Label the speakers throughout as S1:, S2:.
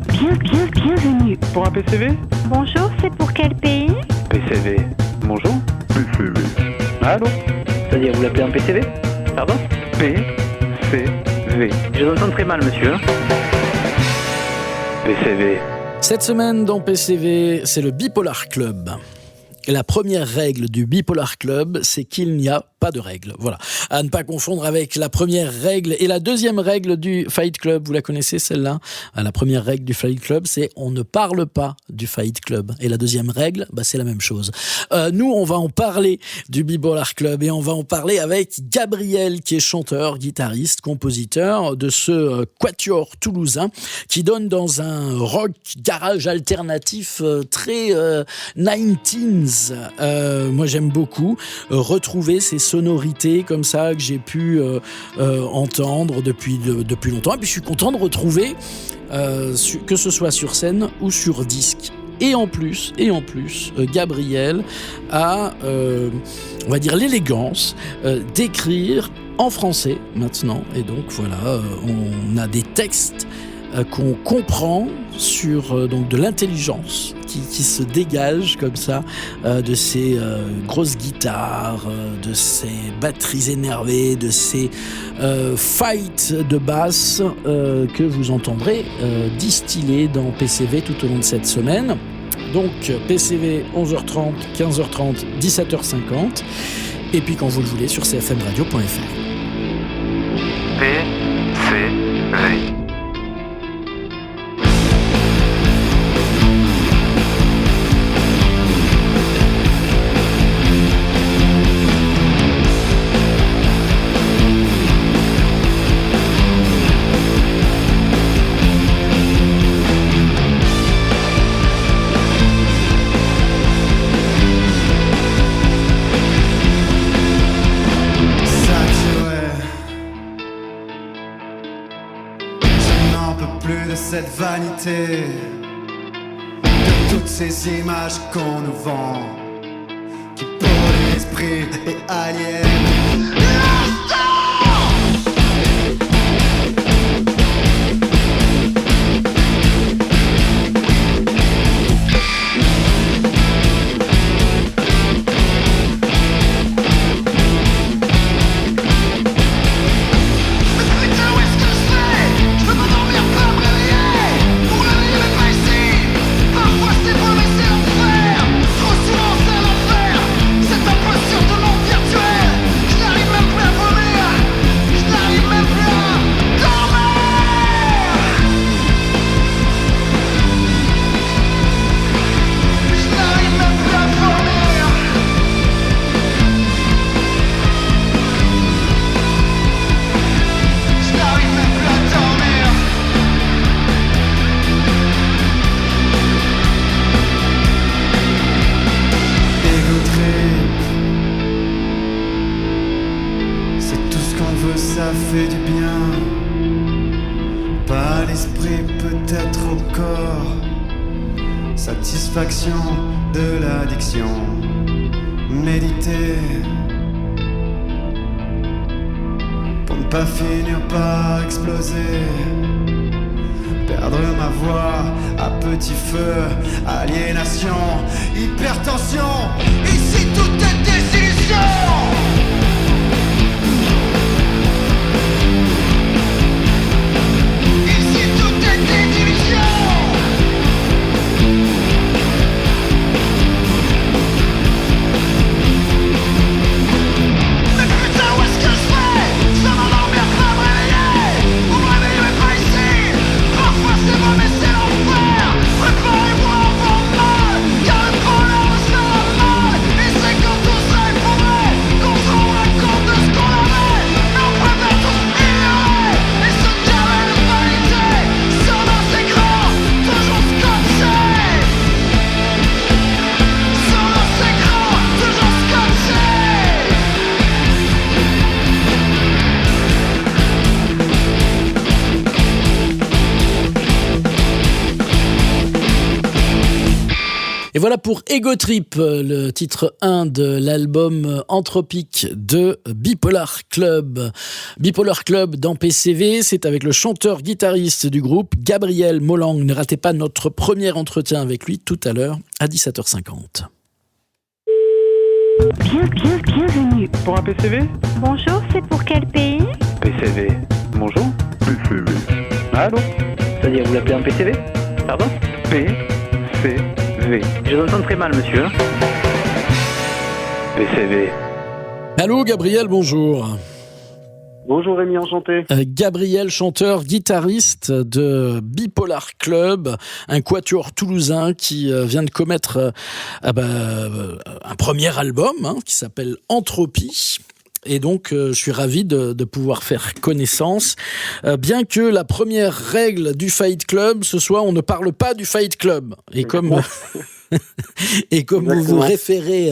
S1: Bienvenue.
S2: Pour un PCV?
S1: Bonjour, c'est pour quel pays?
S2: PCV. Bonjour. PCV. Allô?
S3: C'est-à-dire, vous l'appelez un PCV? Pardon?
S2: PCV.
S3: Je vous entends très mal, monsieur.
S2: PCV.
S4: Cette semaine dans PCV, c'est le Bipolar Club. Et la première règle du Bipolar Club, c'est qu'il n'y a pas de règle. Voilà. À ne pas confondre avec la première règle et la deuxième règle du Fight Club. Vous la connaissez, celle-là? La première règle du Fight Club, c'est on ne parle pas du Fight Club. Et la deuxième règle, c'est la même chose. Nous, on va en parler du Bipolar Club et on va en parler avec Gabriel, qui est chanteur, guitariste, compositeur de ce quatuor toulousain qui donne dans un rock garage alternatif très 19s. Moi, j'aime beaucoup retrouver ces sonorités comme ça que j'ai pu entendre depuis longtemps. Et puis je suis content de retrouver que ce soit sur scène ou sur disque. Et en plus, Gabriel a, on va dire, l'élégance d'écrire en français maintenant. Et donc voilà, on a des textes qu'on comprend sur donc de l'intelligence qui se dégage comme ça de ces grosses guitares, de ces batteries énervées, de ces fights de basse que vous entendrez distiller dans PCV tout au long de cette semaine. Donc PCV 11h30, 15h30, 17h50 et puis quand vous le voulez sur cfmradio.fr.
S2: PCV.
S5: Cette vanité de toutes ces images qu'on nous vend, qui polluent l'esprit et aliènent l'instant. Ça fait du bien, pas l'esprit, peut-être au corps. Satisfaction de l'addiction, méditer pour ne pas finir par exploser. Perdre ma voix à petit feu, aliénation, hypertension. Ici tout est désillusion. Préparez-vous au lendemain, car le bonheur sera mal. Et c'est quand tout serait pour
S4: Et voilà pour Ego Trip, le titre 1 de l'album Anthropique de Bipolar Club. Bipolar Club dans PCV, c'est avec le chanteur-guitariste du groupe, Gabriel Molang. Ne ratez pas notre premier entretien avec lui tout à l'heure à 17h50.
S1: Bienvenue.
S2: Pour un PCV?
S1: Bonjour, c'est pour quel pays?
S2: PCV. Bonjour? PCV. Allô?
S3: C'est-à-dire, vous l'appelez un PCV? Pardon?
S2: PCV.
S3: Je vous entends très mal, monsieur.
S2: PCV.
S4: Allô Gabriel, bonjour.
S6: Bonjour Rémi, enchanté.
S4: Gabriel, chanteur, guitariste de Bipolar Club, un quatuor toulousain qui vient de commettre un premier album qui s'appelle Entropie. Et donc, je suis ravi de pouvoir faire connaissance. Bien que la première règle du Fight Club, ce soit on ne parle pas du Fight Club. Et comme... Et comme vous vous référez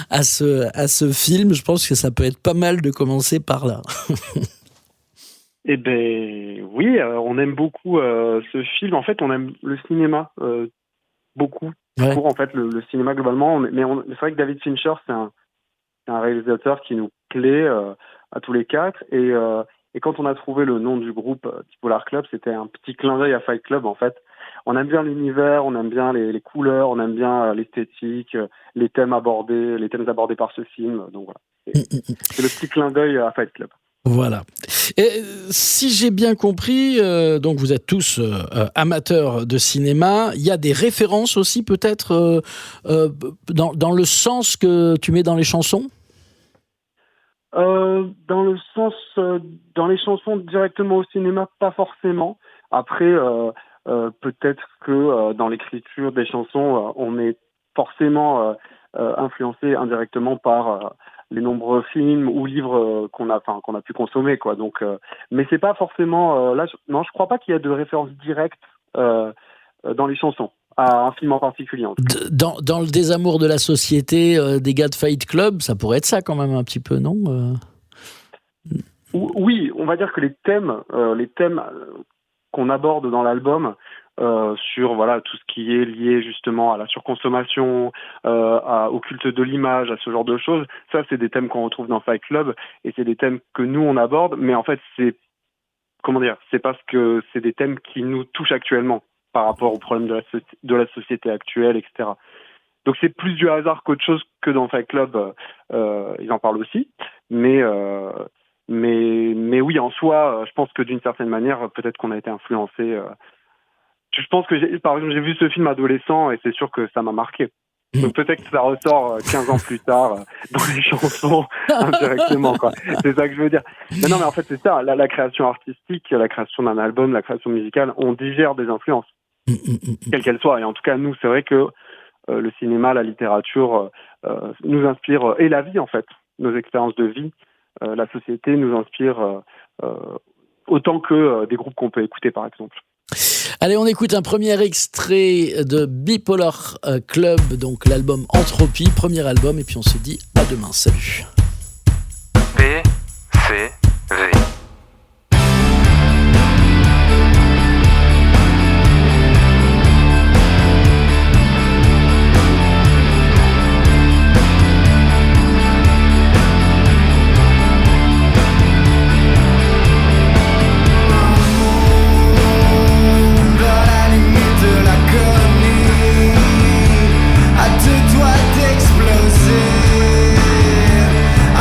S4: à ce film, je pense que ça peut être pas mal de commencer par là.
S6: Eh ben oui, on aime beaucoup ce film. En fait, on aime le cinéma beaucoup.
S4: Ouais.
S6: Pour en fait le cinéma globalement. Mais c'est vrai que David Fincher, c'est un réalisateur qui nous plaît à tous les quatre. Et quand on a trouvé le nom du groupe Bipolar Club, c'était un petit clin d'œil à Fight Club en fait. On aime bien l'univers, on aime bien les couleurs, on aime bien l'esthétique, les thèmes abordés par ce film. Donc voilà, c'est le petit clin d'œil à Fight Club.
S4: Voilà. Et si j'ai bien compris, donc vous êtes tous amateurs de cinéma, il y a des références aussi peut-être dans le sens que tu mets dans les chansons ?
S6: Dans le sens, dans les chansons directement au cinéma, pas forcément. Après, peut-être que dans l'écriture des chansons, on est forcément influencé indirectement par les nombreux films ou livres qu'on a pu consommer, quoi. Donc, mais c'est pas forcément non, je crois pas qu'il y a de référence directe dans les chansons à un film en particulier. En tout cas.
S4: Dans le désamour de la société des gars de Fight Club, ça pourrait être ça quand même un petit peu, non ?
S6: Oui, on va dire que les thèmes qu'on aborde dans l'album sur voilà tout ce qui est lié justement à la surconsommation, au culte de l'image, à ce genre de choses, ça c'est des thèmes qu'on retrouve dans Fight Club et c'est des thèmes que nous on aborde, mais en fait c'est parce que c'est des thèmes qui nous touchent actuellement par rapport aux problèmes de la société actuelle, etc. Donc c'est plus du hasard qu'autre chose que dans Fight Club, ils en parlent aussi, mais oui, en soi, je pense que d'une certaine manière, peut-être qu'on a été influencé. Je pense que par exemple, j'ai vu ce film adolescent et c'est sûr que ça m'a marqué. Donc peut-être que ça ressort 15 ans plus tard dans les chansons indirectement, quoi. C'est ça que je veux dire. Mais non, mais en fait, c'est ça. La création artistique, la création d'un album, la création musicale, on digère des influences, quelles qu'elles soient. Et en tout cas, nous, c'est vrai que le cinéma, la littérature nous inspire, et la vie, en fait, nos expériences de vie. La société nous inspire autant que des groupes qu'on peut écouter, par exemple.
S4: Allez, on écoute un premier extrait de Bipolar Club, donc l'album Entropie, premier album, et puis on se dit à demain. Salut.
S2: PCV.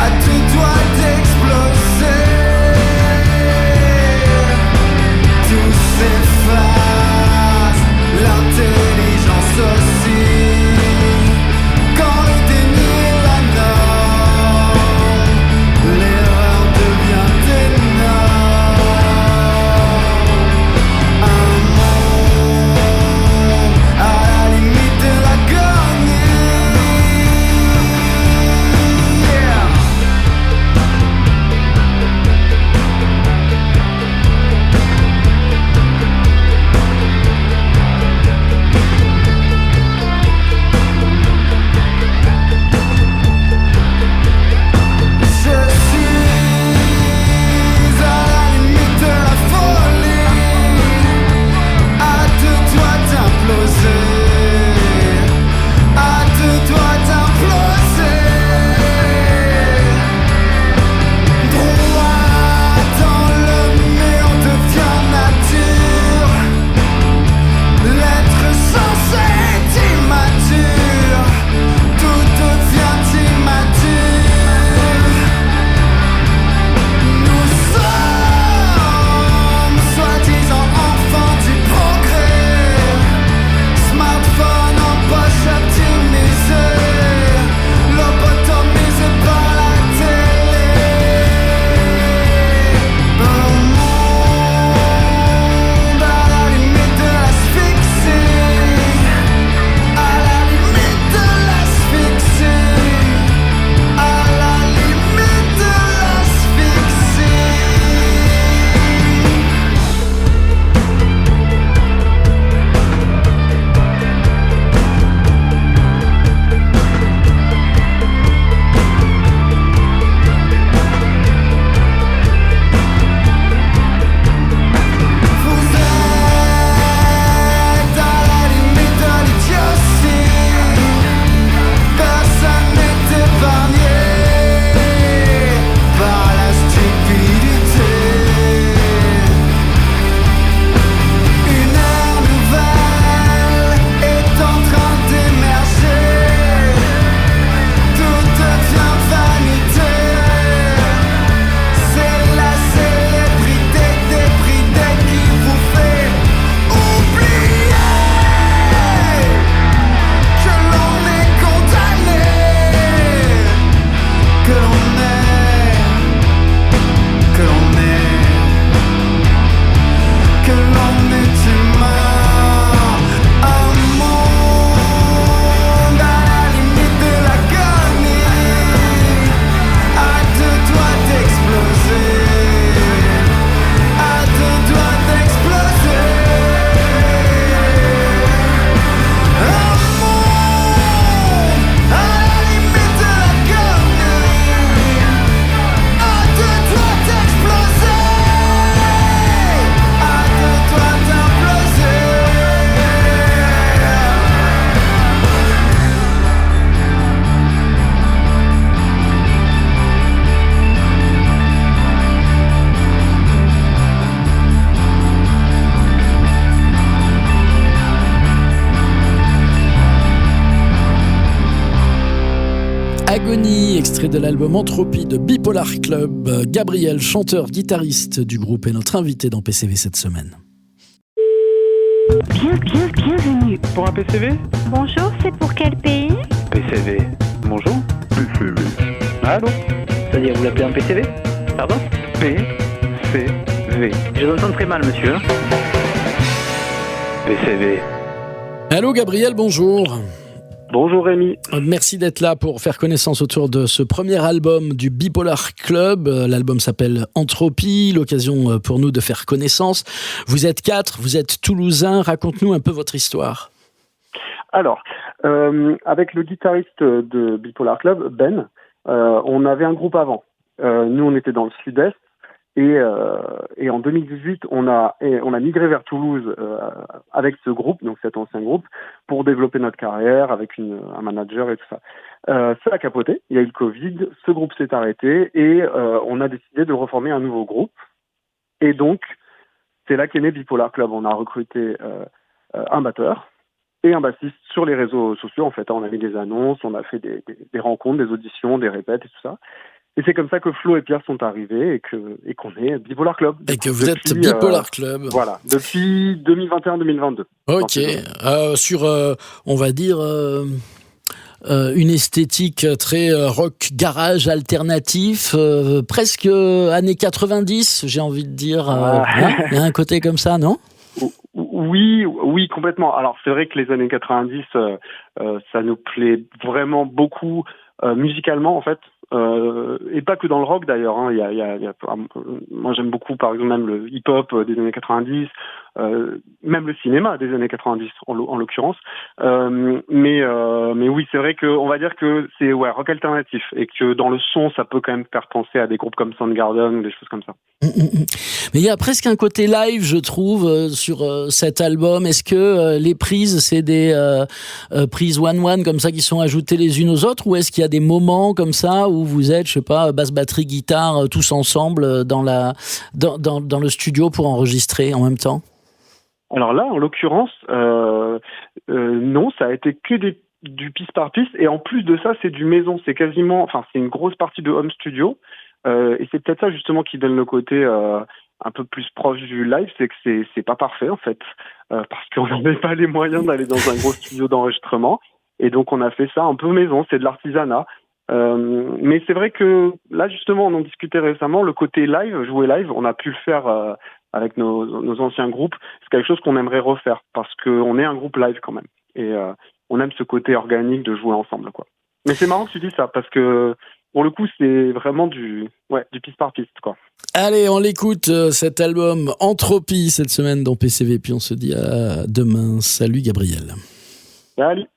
S5: À deux doigts d'exploser.
S4: Agonie, extrait de l'album Entropie de Bipolar Club. Gabriel, chanteur, guitariste du groupe, est notre invité dans PCV cette semaine.
S1: Bienvenue.
S2: Pour un PCV?
S1: Bonjour, c'est pour quel pays?
S2: PCV. Bonjour? PCV. Allô?
S3: C'est-à-dire, vous l'appelez un PCV? Pardon?
S2: PCV.
S3: Je vous entends très mal, monsieur.
S2: PCV.
S4: Allô Gabriel, bonjour.
S6: Bonjour Rémi.
S4: Merci d'être là pour faire connaissance autour de ce premier album du Bipolar Club. L'album s'appelle Entropie, l'occasion pour nous de faire connaissance. Vous êtes 4, vous êtes toulousains, raconte-nous un peu votre histoire.
S6: Alors, avec le guitariste de Bipolar Club, Ben, on avait un groupe avant. Nous, on était dans le sud-est. Et en 2018, on a migré vers Toulouse avec ce groupe, donc cet ancien groupe, pour développer notre carrière avec un manager et tout ça. Ça a capoté, il y a eu le Covid, ce groupe s'est arrêté et on a décidé de reformer un nouveau groupe. Et donc, c'est là qu'est né Bipolar Club. On a recruté un batteur et un bassiste sur les réseaux sociaux. En fait, on a mis des annonces, on a fait des rencontres, des auditions, des répètes et tout ça. Et c'est comme ça que Flo et Pierre sont arrivés et qu'on est Bipolar Club.
S4: Et que vous êtes Bipolar Club.
S6: Voilà, depuis 2021-2022.
S4: Ok, sur, on va dire, une esthétique très rock garage alternatif, presque années 90, j'ai envie de dire. Il y a un côté comme ça, non ?
S6: Oui, complètement. Alors c'est vrai que les années 90, ça nous plaît vraiment beaucoup musicalement en fait. Et pas que dans le rock d'ailleurs, hein. Moi j'aime beaucoup par exemple même le hip-hop des années 90, même le cinéma des années 90 en l'occurrence. Mais oui, c'est vrai que on va dire que c'est rock alternatif et que dans le son ça peut quand même faire penser à des groupes comme Soundgarden ou des choses comme ça.
S4: Mais il y a presque un côté live, je trouve, sur cet album. Est-ce que les prises, c'est des prises one-one comme ça qui sont ajoutées les unes aux autres, ou est-ce qu'il y a des moments comme ça où vous êtes, je sais pas, basse, batterie, guitare, tous ensemble dans le studio pour enregistrer en même temps?
S6: Alors là, en l'occurrence, non, ça a été que du piste par piste, et en plus de ça, c'est du maison. C'est une grosse partie de home studio. Et c'est peut-être ça justement qui donne le côté un peu plus proche du live, c'est que c'est pas parfait en fait, parce qu'on n'avait pas les moyens d'aller dans un gros studio d'enregistrement, et donc on a fait ça un peu maison, c'est de l'artisanat. Mais c'est vrai que là justement on en discutait récemment, le côté live, jouer live, on a pu le faire avec nos anciens groupes, c'est quelque chose qu'on aimerait refaire, parce qu'on est un groupe live quand même, et on aime ce côté organique de jouer ensemble, quoi. Mais c'est marrant que tu dis ça, parce que pour le coup, c'est vraiment du piste par piste, quoi.
S4: Allez, on l'écoute, cet album Entropie, cette semaine dans PCV, puis on se dit à demain. Salut Gabriel.
S6: Salut.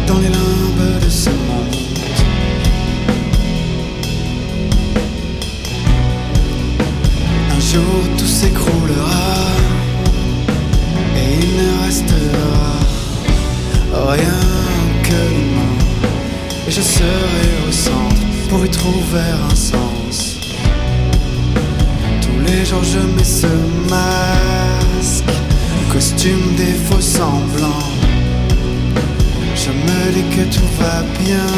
S5: Dans les limbes de ce monde, un jour tout s'écroulera et il ne restera rien que l'humain, et je serai au centre pour y trouver un sens. Tous les jours je mets ce masque, costume des faux semblants. Je me dis que tout va bien,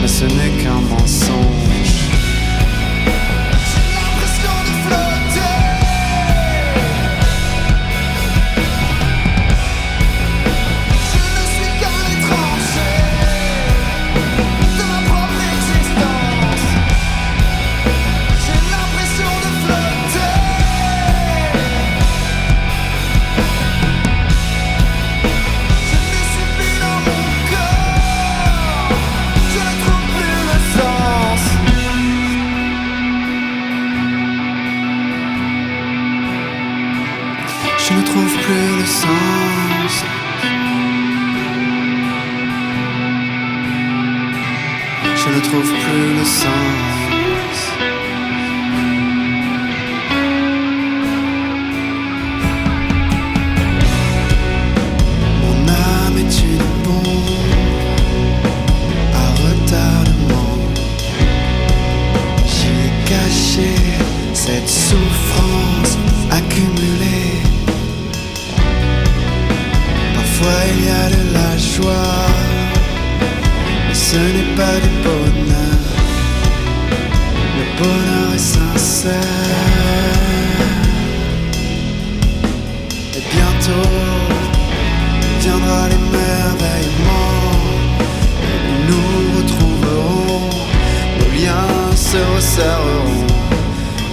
S5: mais ce n'est qu'un mensonge. J'ai l'impression de flotter. Je ne suis qu'un étranger de ma propre existence. J'ai l'impression de flotter. Je ne trouve plus le sens. Je ne trouve plus le sens.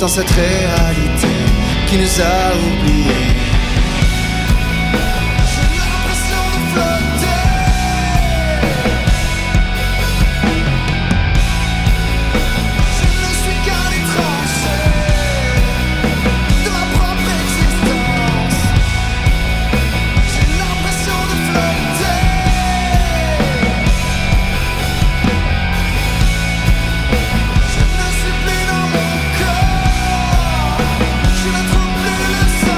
S5: dans cette réalité qui nous a oubliés. J'ai l'impression de flotter. Je ne suis qu'un étranger de ma propre existence. J'ai l'impression de flotter. Je ne suis plus dans mon corps. Je ne trouve plus le sens.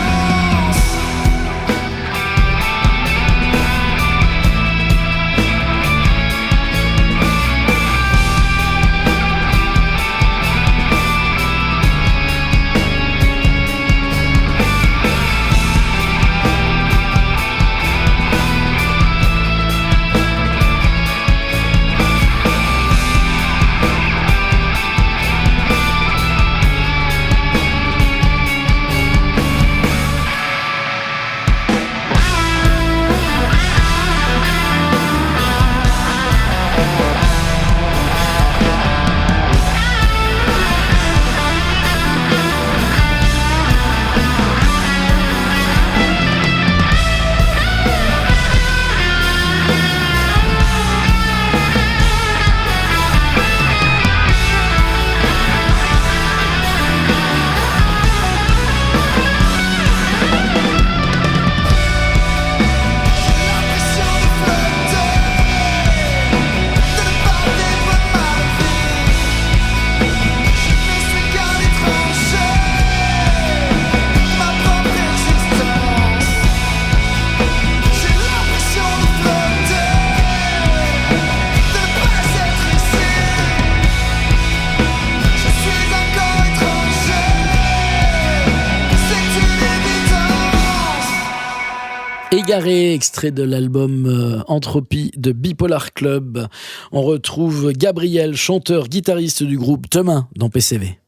S4: Égaré, extrait de l'album Entropie de Bipolar Club. On retrouve Gabriel, chanteur, guitariste du groupe Demain dans PCV.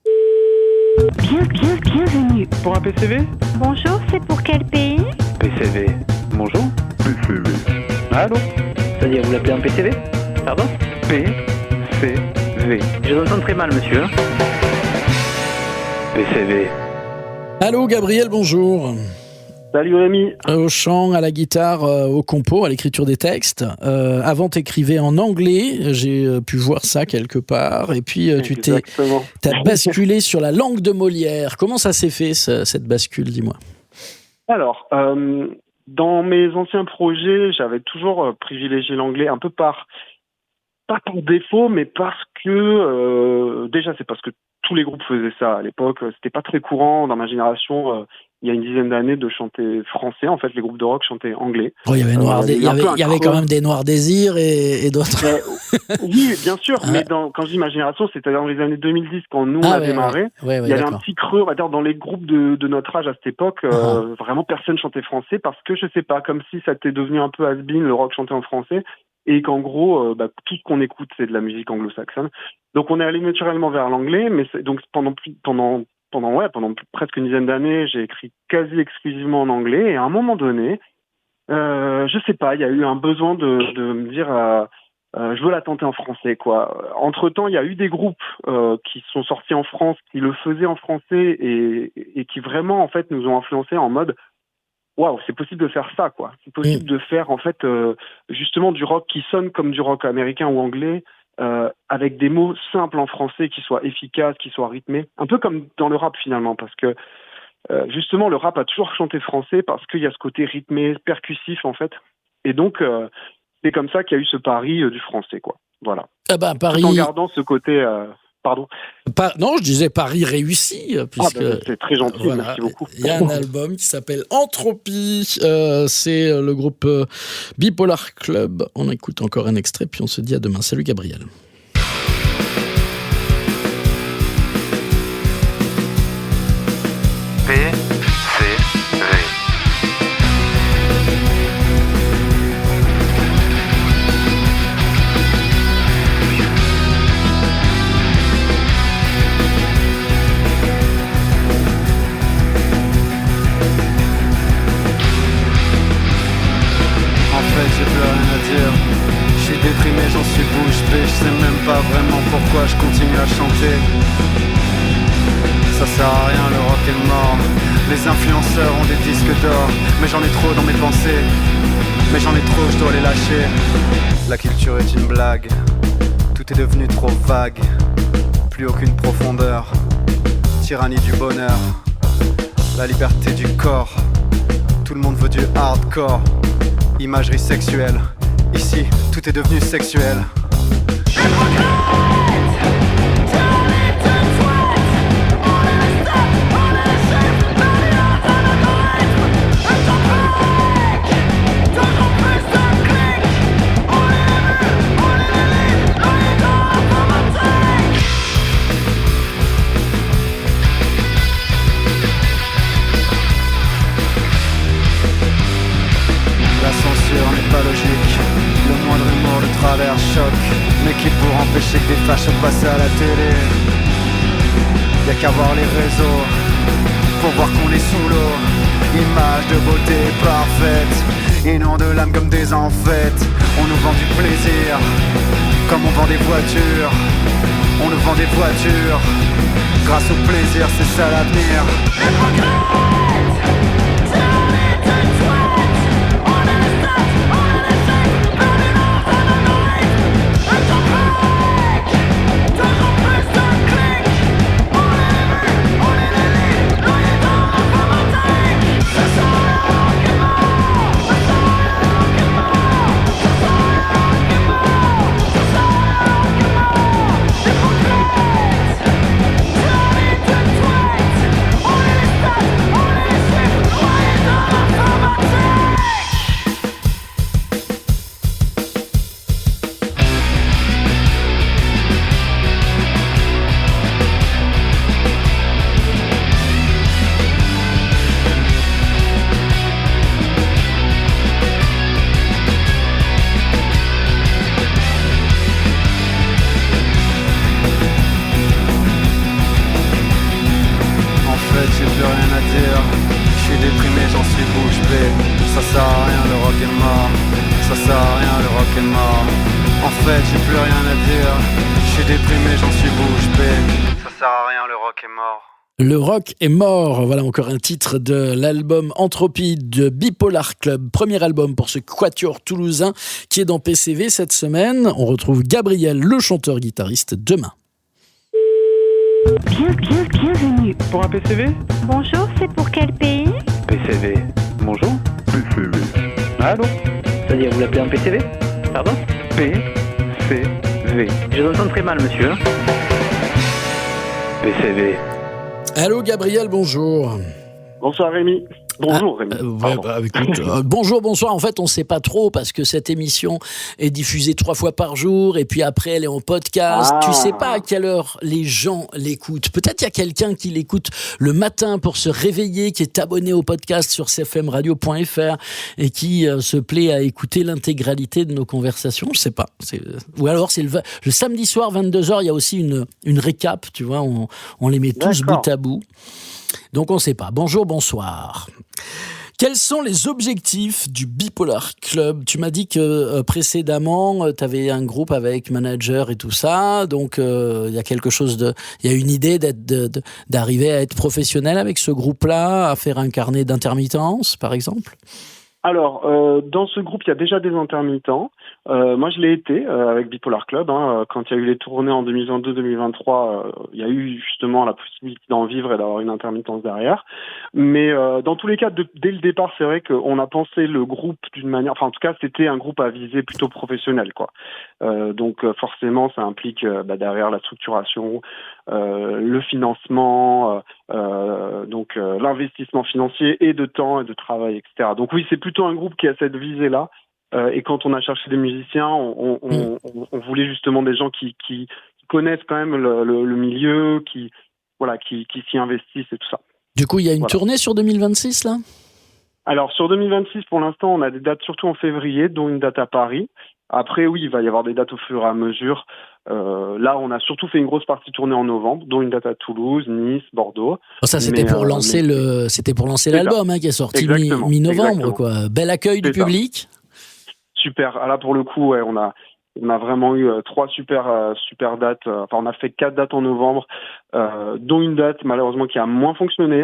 S1: Bienvenue.
S2: Pour un PCV?
S1: Bonjour, c'est pour quel pays?
S2: PCV. Bonjour? PCV. Allô?
S3: C'est-à-dire, vous l'appelez un PCV? Pardon?
S2: PCV.
S3: Je vous entends très mal, monsieur.
S2: PCV.
S4: Allô Gabriel, bonjour.
S6: Salut Rémi.
S4: Au chant, à la guitare, au compo, à l'écriture des textes. Avant, t'écrivais en anglais, j'ai pu voir ça quelque part. Et puis, t'as basculé sur la langue de Molière. Comment ça s'est fait, cette bascule, dis-moi?
S6: Alors, dans mes anciens projets, j'avais toujours privilégié l'anglais, un peu pas par défaut, mais parce que, déjà, c'est parce que tous les groupes faisaient ça à l'époque. C'était pas très courant dans ma génération. Il y a une dizaine d'années de chanter français. En fait, les groupes de rock chantaient anglais.
S4: Oh, il y avait quand même des Noirs Désirs et d'autres.
S6: Oui, bien sûr. Mais quand je dis ma génération, c'était dans les années 2010, quand nous, on a démarré. Il y avait un petit creux, on va dire, dans les groupes de notre âge à cette époque. Vraiment, personne chantait français parce que, je sais pas, comme si ça était devenu un peu has-been, le rock chanté en français. Et qu'en gros, tout ce qu'on écoute, c'est de la musique anglo-saxonne. Donc, on est allé naturellement vers l'anglais, mais donc pendant presque une dizaine d'années, j'ai écrit quasi exclusivement en anglais. Et à un moment donné, je sais pas, il y a eu un besoin de me dire, je veux la tenter en français, quoi. Entre-temps, il y a eu des groupes qui sont sortis en France, qui le faisaient en français et qui vraiment, en fait, nous ont influencés en mode, waouh, c'est possible de faire ça, quoi. C'est possible de faire, en fait, justement du rock qui sonne comme du rock américain ou anglais, avec des mots simples en français qui soient efficaces, qui soient rythmés. Un peu comme dans le rap, finalement, parce que, justement, le rap a toujours chanté français parce qu'il y a ce côté rythmé, percussif, en fait. Et donc, c'est comme ça qu'il y a eu ce pari du français, quoi. Voilà.
S4: Paris...
S6: Tout en gardant ce côté... Pardon.
S4: Non, je disais Paris réussi, puisque
S6: c'est très gentil, voilà, merci beaucoup.
S4: Il y a un album qui s'appelle Entropie, c'est le groupe Bipolar Club. On écoute encore un extrait, puis on se dit à demain. Salut Gabriel.
S5: J'en suis bouche bée, je sais même pas vraiment pourquoi je continue à chanter.
S7: Ça sert à rien, le rock est mort. Les influenceurs ont des disques d'or, mais j'en ai trop dans mes pensées. Mais j'en ai trop, je dois les lâcher. La culture est une blague, tout est devenu trop vague. Plus aucune profondeur, tyrannie du bonheur, la liberté du corps. Tout le monde veut du hardcore, imagerie sexuelle. Ici, tout est devenu sexuel. Travers choc, mais qui pour empêcher que des fâches passent à la télé. Y'a qu'à voir les réseaux pour voir qu'on est sous l'eau. Image de beauté parfaite, inonde l'âme comme des enfêtes. On nous vend du plaisir, comme on vend des voitures. On nous vend des voitures, grâce au plaisir, c'est ça l'avenir.
S4: Le rock est mort, voilà encore un titre de l'album Entropie de Bipolar Club, premier album pour ce quatuor toulousain qui est dans PCV cette semaine. On retrouve Gabriel, le chanteur-guitariste, demain.
S1: Bienvenue.
S2: Pour un PCV?
S1: Bonjour, c'est pour quel pays?
S2: PCV. Bonjour? PCV. Allô?
S3: C'est-à-dire, vous l'appelez un PCV? Pardon?
S2: PCV.
S3: Je vous entends très mal, monsieur.
S2: PCV.
S4: Allô Gabriel, bonjour.
S6: Bonsoir Rémi. Bonjour Rémi.
S4: Écoute, bonjour, bonsoir. En fait, on ne sait pas trop parce que cette émission est diffusée 3 fois par jour et puis après, elle est en podcast. Tu sais pas à quelle heure les gens l'écoutent. Peut-être il y a quelqu'un qui l'écoute le matin pour se réveiller, qui est abonné au podcast sur cfmradio.fr et qui se plaît à écouter l'intégralité de nos conversations. Je sais pas. Ou alors, c'est le samedi soir, 22h, il y a aussi une récap, tu vois. On les met tous bout à bout. Donc on ne sait pas. Bonjour, bonsoir. Quels sont les objectifs du Bipolar Club? Tu m'as dit que précédemment, tu avais un groupe avec manager et tout ça. Donc il y a quelque chose il y a une idée d'arriver à être professionnel avec ce groupe-là, à faire un carnet d'intermittence, par exemple?
S6: Alors, dans ce groupe, il y a déjà des intermittents. Moi, je l'ai été avec Bipolar Club. Quand il y a eu les tournées en 2022-2023, il y a eu justement la possibilité d'en vivre et d'avoir une intermittence derrière. Mais dans tous les cas, dès le départ, c'est vrai qu'on a pensé le groupe d'une manière... Enfin, en tout cas, c'était un groupe à visée plutôt professionnelle, quoi. Donc, forcément, ça implique derrière la structuration, le financement, donc l'investissement financier et de temps et de travail, etc. Donc oui, c'est plutôt un groupe qui a cette visée-là. Et quand on a cherché des musiciens, on voulait justement des gens qui connaissent quand même le milieu, qui s'y investissent et tout ça.
S4: Du coup, il y a une tournée sur 2026 là?
S6: Alors sur 2026, pour l'instant, on a des dates surtout en février, dont une date à Paris. Après, oui, il va y avoir des dates au fur et à mesure. Là, on a surtout fait une grosse partie tournée en novembre, dont une date à Toulouse, Nice, Bordeaux.
S4: Ça, c'était pour lancer l'album qui est sorti mi-novembre, quoi. Bel accueil du public.
S6: Super. Là, pour le coup, on a On a vraiment eu 3 super dates. On a fait 4 dates en novembre, dont une date malheureusement qui a moins fonctionné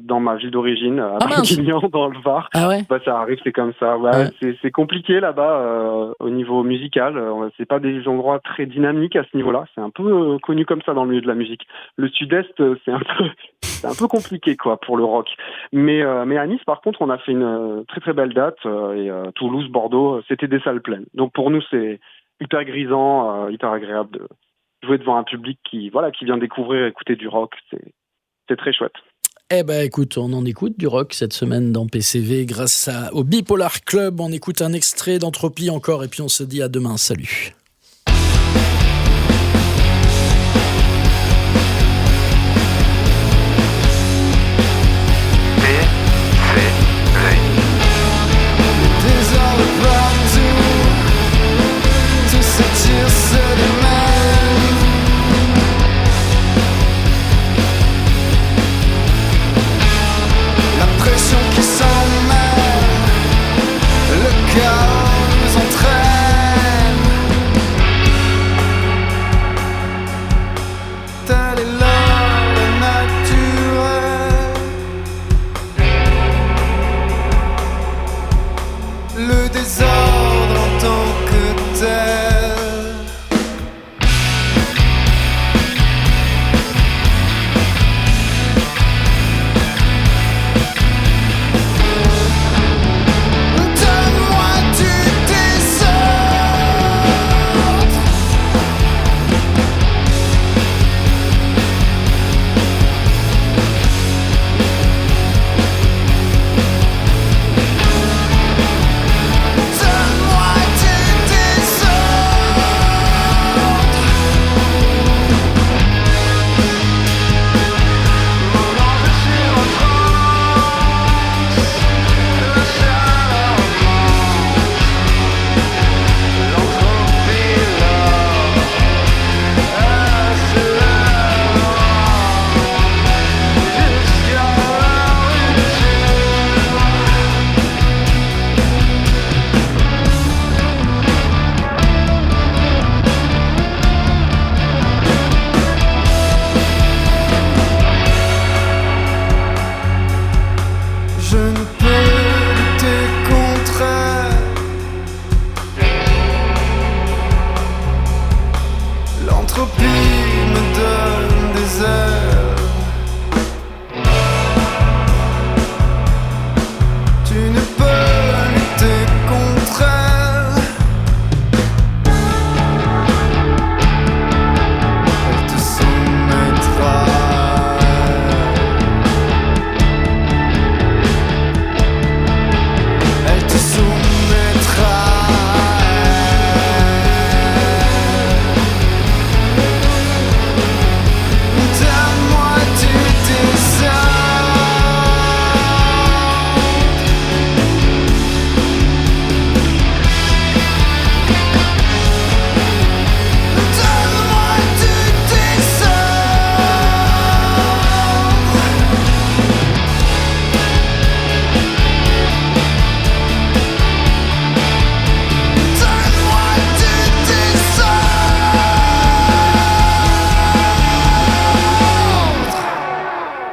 S6: dans ma ville d'origine, à Draguignan, dans le Var.
S4: Ah ouais.
S6: Ça arrive, c'est comme ça. Ouais. C'est compliqué là-bas au niveau musical. C'est pas des endroits très dynamiques à ce niveau-là. C'est un peu connu comme ça dans le milieu de la musique. Le Sud-Est, c'est un peu compliqué quoi pour le rock. Mais à Nice, par contre, on a fait une très très belle date. Et Toulouse, Bordeaux, c'était des salles pleines. Donc pour nous, c'est hyper grisant, hyper agréable de jouer devant un public qui vient découvrir et écouter du rock. C'est très chouette.
S4: Eh ben écoute, on en écoute du rock cette semaine dans PCV grâce au Bipolar Club. On écoute un extrait d'Entropie encore et puis on se dit à demain. Salut.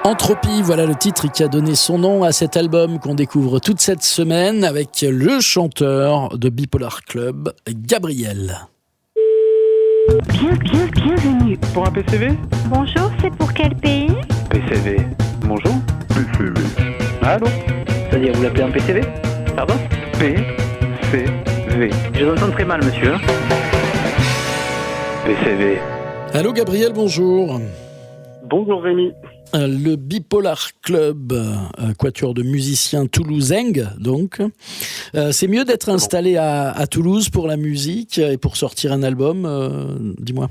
S4: Entropie, voilà le titre qui a donné son nom à cet album qu'on découvre toute cette semaine avec le chanteur de Bipolar Club, Gabriel.
S1: Bienvenue.
S2: Pour un PCV?
S1: Bonjour, c'est pour quel pays?
S2: PCV. Bonjour? PCV. Allô?
S3: C'est-à-dire, vous l'appelez un PCV? Pardon?
S2: PCV.
S3: Je vous entends très mal, monsieur.
S2: PCV.
S4: Allô Gabriel, bonjour.
S6: Bonjour Rémi.
S4: Le Bipolar Club, quatuor de musiciens toulousains, donc. C'est mieux d'être installé à Toulouse pour la musique et pour sortir un album, dis-moi.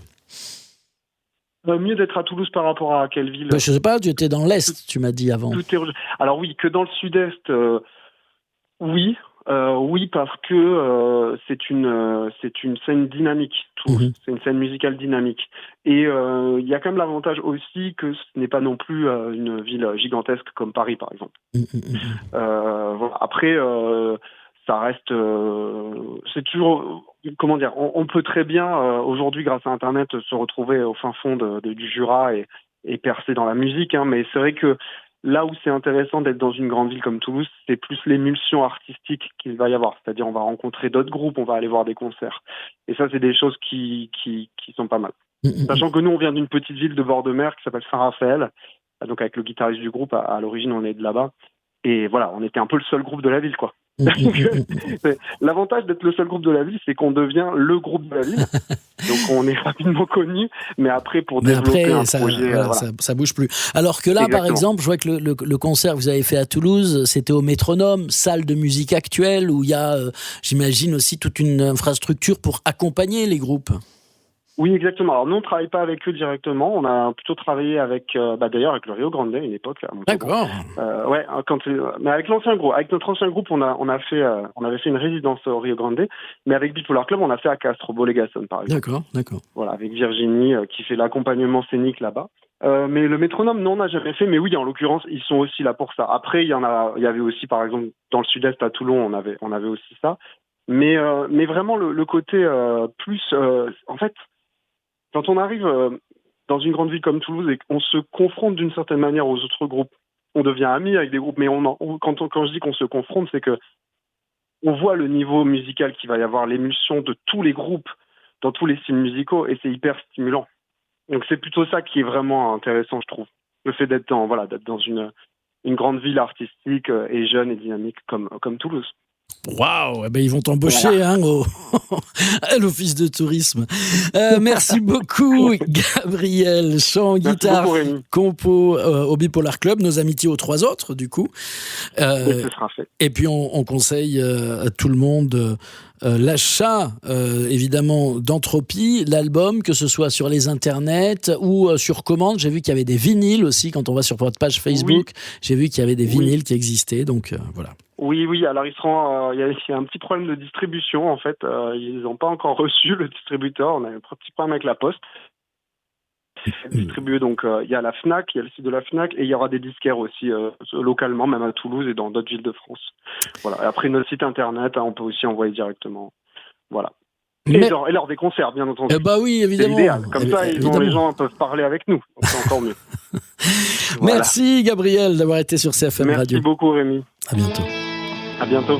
S6: Mieux d'être à Toulouse par rapport à quelle ville?
S4: Je sais pas, tu étais dans l'Est, tu m'as dit avant.
S6: Alors oui, que dans le Sud-Est, oui. Oui, parce que c'est une scène dynamique, Toulouse. C'est une scène musicale dynamique. Et il y a quand même l'avantage aussi que ce n'est pas non plus une ville gigantesque comme Paris, par exemple. Voilà. Après, ça reste, c'est toujours, comment dire, on peut très bien aujourd'hui grâce à Internet se retrouver au fin fond du Jura et percer dans la musique, hein, mais c'est vrai que là où c'est intéressant d'être dans une grande ville comme Toulouse, c'est plus l'émulsion artistique qu'il va y avoir. C'est-à-dire, on va rencontrer d'autres groupes, on va aller voir des concerts. Et ça, c'est des choses qui sont pas mal. Sachant que nous, on vient d'une petite ville de bord de mer qui s'appelle Saint-Raphaël. Donc, avec le guitariste du groupe, à l'origine, on est de là-bas. Et voilà, on était un peu le seul groupe de la ville, quoi. L'avantage d'être le seul groupe de la ville, c'est qu'on devient le groupe de la ville. Donc on est rapidement connu, mais après pour développer un projet,
S4: voilà. Ça bouge plus. Alors que là,
S6: Exactement.
S4: par exemple, je vois que le concert que vous avez fait à Toulouse, c'était au Métronome, salle de musique actuelle, où il y a, j'imagine aussi toute une infrastructure pour accompagner les groupes.
S6: Oui, exactement. Alors nous, on travaille pas avec eux directement. On a plutôt travaillé avec, d'ailleurs, avec le Rio Grande à une époque.
S4: D'accord.
S6: Ouais, mais avec l'ancien groupe, avec notre ancien groupe, on avait fait une résidence au Rio Grande, mais avec Bipolar Club, on a fait à Castro, Bolégason, par exemple.
S4: D'accord.
S6: Voilà, avec Virginie qui fait l'accompagnement scénique là-bas. Mais le Métronome, non, on n'a jamais fait. Mais oui, en l'occurrence, ils sont aussi là pour ça. Après, il y avait aussi, par exemple, dans le sud-est à Toulon, on avait aussi ça. Mais vraiment le côté plus, en fait. Quand on arrive dans une grande ville comme Toulouse et qu'on se confronte d'une certaine manière aux autres groupes, on devient amis avec des groupes, mais quand je dis qu'on se confronte, c'est que on voit le niveau musical qu'il va y avoir, l'émulsion de tous les groupes dans tous les styles musicaux, et c'est hyper stimulant. Donc c'est plutôt ça qui est vraiment intéressant, je trouve. Le fait d'être dans une grande ville artistique et jeune et dynamique comme Toulouse.
S4: Waouh, ils vont t'embaucher à l'office de tourisme. Merci beaucoup, Gabriel. Chant, guitare, compo au Bipolar Club. Nos amitiés aux trois autres, du coup.
S6: Et ce sera fait.
S4: Et puis on conseille à tout le monde l'achat, évidemment, d'Entropie, l'album, que ce soit sur les internets ou sur commande. J'ai vu qu'il y avait des vinyles aussi quand on va sur votre page Facebook. Oui. J'ai vu qu'il y avait des vinyles qui existaient, donc voilà.
S6: Oui. Alors, il y a un petit problème de distribution, en fait. Ils n'ont pas encore reçu le distributeur. On a un petit problème avec la Poste. Distribué, donc, il y a la Fnac, il y a le site de la Fnac, et il y aura des disquaires aussi, localement, même à Toulouse et dans d'autres villes de France. Voilà. Et après, notre site internet, on peut aussi envoyer directement. Voilà. Et lors des concerts, bien entendu.
S4: Oui, évidemment.
S6: C'est idéal. Comme ça, les gens peuvent parler avec nous. Donc, c'est encore mieux.
S4: Voilà. Merci, Gabriel, d'avoir été sur CFM Radio.
S6: Merci beaucoup, Rémi.
S4: À bientôt.
S6: À bientôt.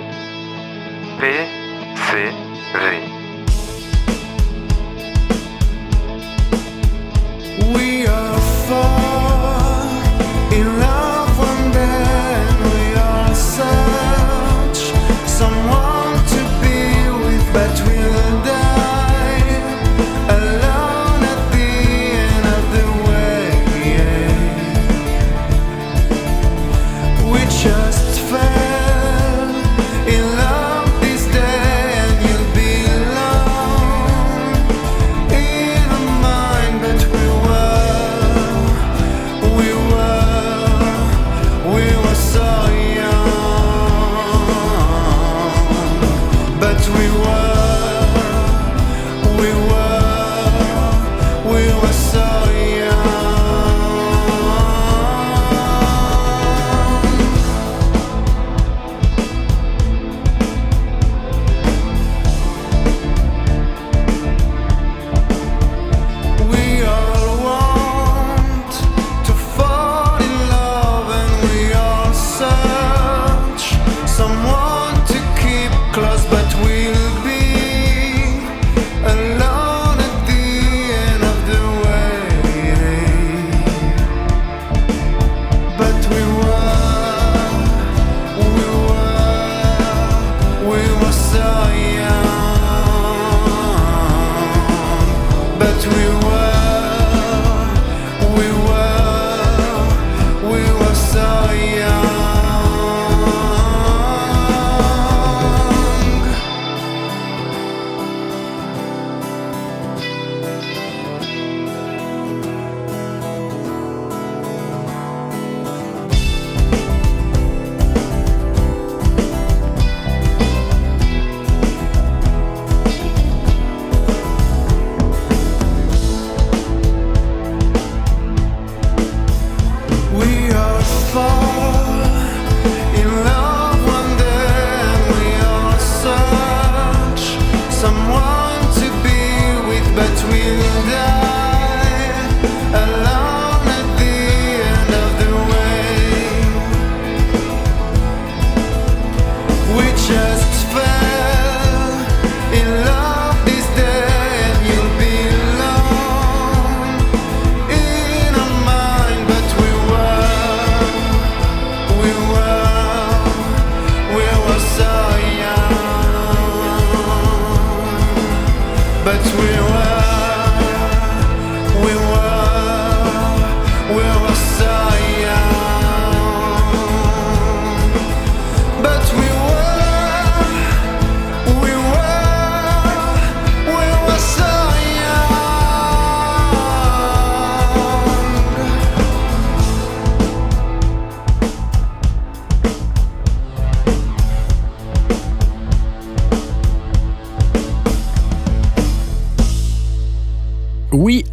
S8: PCV.
S5: We are far in love one day. We all search someone to be with, but we'll die alone at the end of the way. We just fell in love this day, and you'll be alone in a mind, but we were so young, but we were so young. We all want to fall in love, and we all search someone to keep close, but we'll be alone at the end of the way.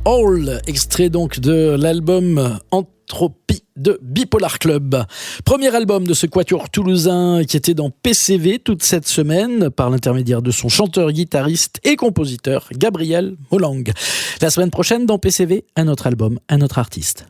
S4: All, extrait donc de l'album Entropie de Bipolar Club. Premier album de ce quatuor toulousain qui était dans PCV toute cette semaine par l'intermédiaire de son chanteur, guitariste et compositeur Gabriel Molang. La semaine prochaine dans PCV, un autre album, un autre artiste.